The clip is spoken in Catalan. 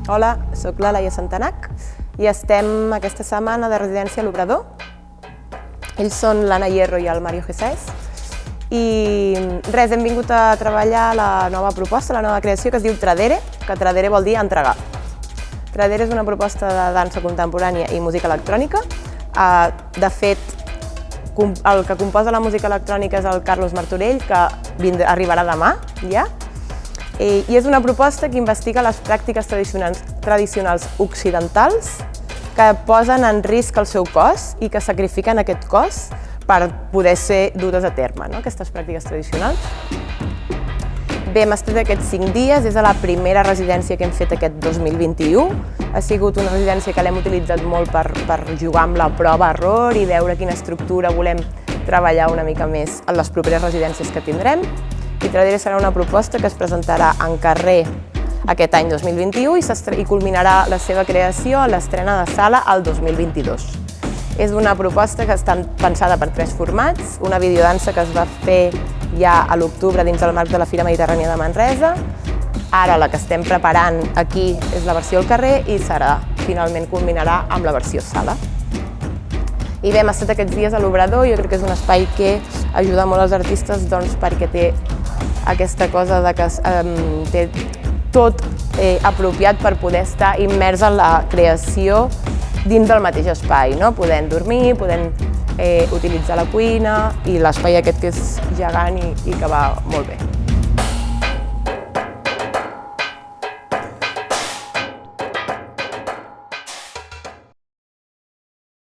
Hola, soc la Laia Santanac i estem aquesta setmana de residència a l'Obrador. Ells són l'Anna Hierro i el Mario Gesaez. I res, hem vingut a treballar la nova proposta, la nova creació que es diu Tradere, que Tradere vol dir entregar. Tradere és una proposta de dansa contemporània i música electrònica. De fet, el que composa la música electrònica és el Carlos Martorell, que arribarà demà ja. I és una proposta que investiga les pràctiques tradicionals occidentals que posen en risc el seu cos i que sacrifiquen aquest cos per poder ser dutes a terme, aquestes pràctiques tradicionals. Bé, hem estat aquests 5 dies, és la primera residència que hem fet aquest 2021. Ha sigut una residència que l'hem utilitzat molt per jugar amb la prova-error i veure quina estructura volem treballar una mica més en les properes residències que tindrem. I Tradere serà una proposta que es presentarà en carrer aquest any 2021 i culminarà la seva creació a l'estrena de sala el 2022. És una proposta que està pensada per 3 formats, una videodansa que es va fer ja a l'octubre dins del marc de la Fira Mediterrània de Manresa. Ara la que estem preparant aquí és la versió al carrer i finalment culminarà amb la versió sala. I bé, hem estat aquests dies a l'Obrador, jo crec que és un espai que ajuda molt als artistes perquè té aquesta cosa que té tot apropiat per poder estar immers en la creació dins del mateix espai, podent dormir, podent utilitzar la cuina i l'espai aquest que és gegant i que va molt bé.